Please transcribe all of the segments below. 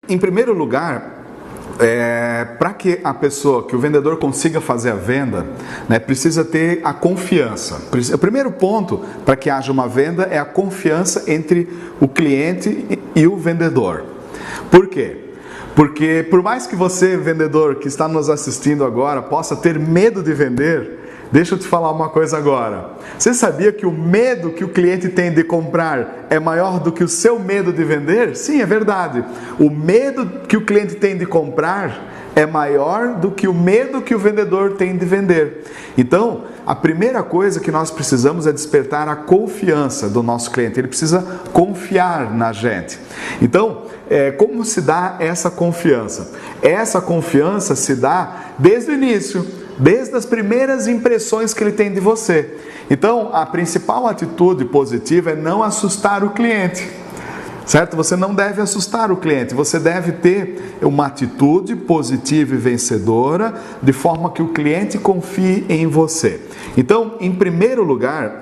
Em primeiro lugar, para que o vendedor consiga fazer a venda, precisa ter a confiança. O primeiro ponto para que haja uma venda é a confiança entre o cliente e o vendedor. Por quê? Porque por mais que você, vendedor que está nos assistindo agora, possa ter medo de vender, deixa eu te falar uma coisa agora. Você sabia que o medo que o cliente tem de comprar é maior do que o seu medo de vender? Sim, é verdade. O medo que o cliente tem de comprar é maior do que o medo que o vendedor tem de vender. Então, a primeira coisa que nós precisamos é despertar a confiança do nosso cliente. Ele precisa confiar na gente. Então, como se dá essa confiança? Essa confiança se dá desde o início, desde as primeiras impressões que ele tem de você. Então, a principal atitude positiva é não assustar o cliente, certo? Você não deve assustar o cliente, você deve ter uma atitude positiva e vencedora, de forma que o cliente confie em você. Então, em primeiro lugar,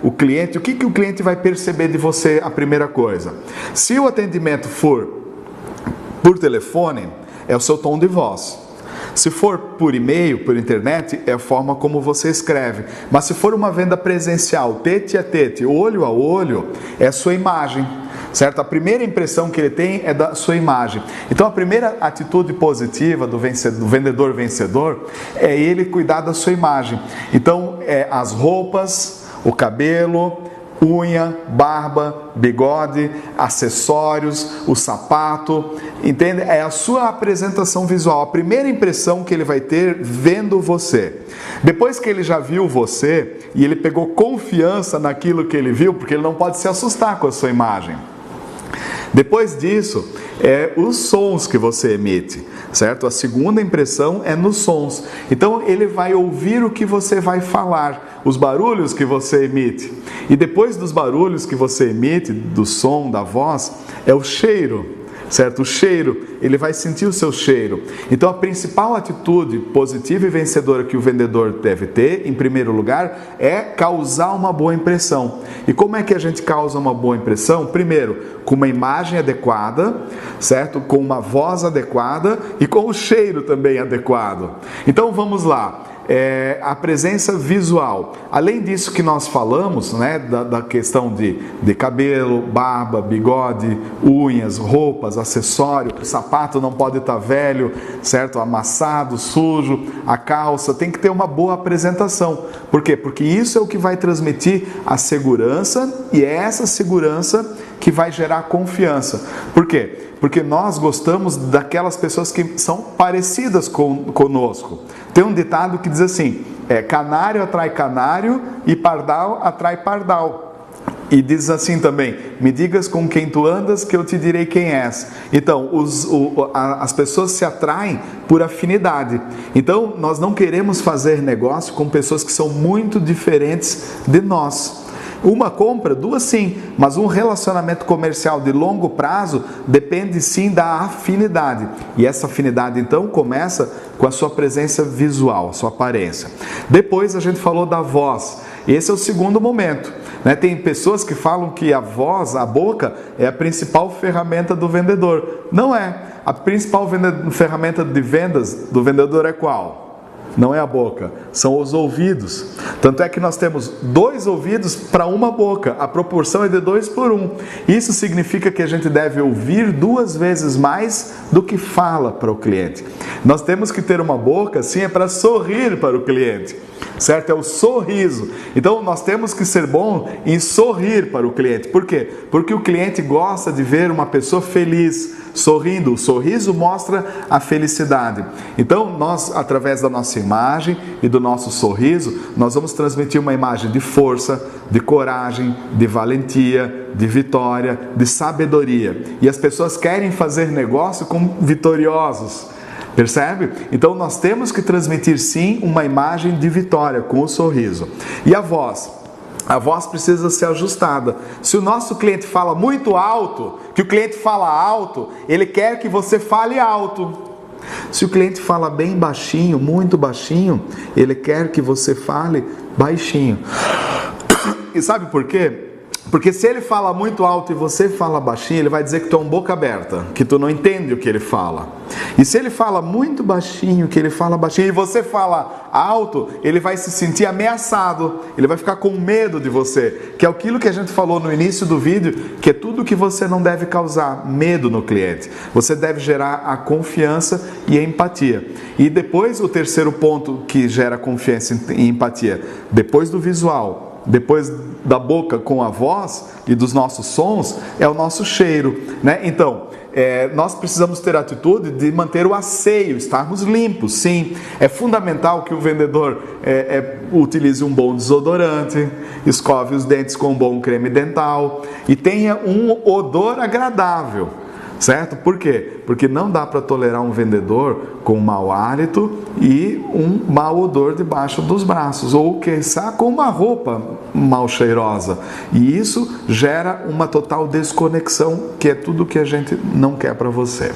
o que o cliente vai perceber de você? A primeira coisa, se o atendimento for por telefone, é o seu tom de voz. Se for por e-mail, por internet, é a forma como você escreve. Mas se for uma venda presencial, tete a tete, olho a olho, é a sua imagem, certo? A primeira impressão que ele tem é da sua imagem. Então a primeira atitude positiva do vendedor vencedor é ele cuidar da sua imagem. Então as roupas, o cabelo, unha, barba, bigode, acessórios, o sapato, entende? É a sua apresentação visual, a primeira impressão que ele vai ter vendo você. Depois que ele já viu você e ele pegou confiança naquilo que ele viu, porque ele não pode se assustar com a sua imagem. Depois disso, os sons que você emite, certo? A segunda impressão é nos sons. Então, ele vai ouvir o que você vai falar, os barulhos que você emite. E depois dos barulhos que você emite, do som, da voz, é o cheiro. Certo? O cheiro, ele vai sentir o seu cheiro. Então a principal atitude positiva e vencedora que o vendedor deve ter, em primeiro lugar, é causar uma boa impressão. E como é que a gente causa uma boa impressão? Primeiro, com uma imagem adequada, certo? Com uma voz adequada e com o cheiro também adequado. Então vamos lá. A presença visual. Além disso que nós falamos, da questão de cabelo, barba, bigode, unhas, roupas, acessório, o sapato não pode estar velho, certo? Amassado, sujo, a calça, tem que ter uma boa apresentação. Por quê? Porque isso é o que vai transmitir a segurança e é essa segurança que vai gerar confiança. Por quê? Porque nós gostamos daquelas pessoas que são parecidas conosco. Tem um ditado que diz assim, canário atrai canário e pardal atrai pardal. E diz assim também, me digas com quem tu andas que eu te direi quem és. Então, as pessoas se atraem por afinidade. Então, nós não queremos fazer negócio com pessoas que são muito diferentes de nós. Uma compra, duas sim, mas um relacionamento comercial de longo prazo depende sim da afinidade. E essa afinidade então começa com a sua presença visual, a sua aparência. Depois a gente falou da voz. Esse é o segundo momento. Tem pessoas que falam que a voz, a boca, é a principal ferramenta do vendedor. Não é. A principal ferramenta de vendas do vendedor é qual? Não é a boca, são os ouvidos. Tanto é que nós temos 2 ouvidos para uma boca, a proporção é de 2 por 1. Isso significa que a gente deve ouvir 2 vezes mais do que fala para o cliente. Nós temos que ter uma boca, sim, para sorrir para o cliente, certo? É o sorriso. Então nós temos que ser bom em sorrir para o cliente. Por quê? Porque o cliente gosta de ver uma pessoa feliz, sorrindo. O sorriso mostra a felicidade. Então nós, através da nossa imagem e do nosso sorriso, nós vamos transmitir uma imagem de força, de coragem, de valentia, de vitória, de sabedoria. E as pessoas querem fazer negócio com vitoriosos. Percebe? Então nós temos que transmitir sim uma imagem de vitória com o sorriso. E a voz? A voz precisa ser ajustada. Se o nosso cliente fala muito alto, que o cliente fala alto, ele quer que você fale alto. Se o cliente fala bem baixinho, muito baixinho, ele quer que você fale baixinho. E sabe por quê? Porque se ele fala muito alto e você fala baixinho, ele vai dizer que tu é um boca aberta, que tu não entende o que ele fala. E se ele fala muito baixinho, que ele fala baixinho, e você fala alto, ele vai se sentir ameaçado, ele vai ficar com medo de você, que é aquilo que a gente falou no início do vídeo, que é tudo que você não deve causar medo no cliente. Você deve gerar a confiança e a empatia. E depois o terceiro ponto que gera confiança e empatia, depois do visual, depois da boca com a voz e dos nossos sons, é o nosso cheiro, né? Então, nós precisamos ter a atitude de manter o asseio, estarmos limpos, sim. É fundamental que o vendedor utilize um bom desodorante, escove os dentes com um bom creme dental e tenha um odor agradável. Certo? Por quê? Porque não dá para tolerar um vendedor com mau hálito e um mau odor debaixo dos braços, ou quiçá com uma roupa mal cheirosa. E isso gera uma total desconexão, que é tudo que a gente não quer para você.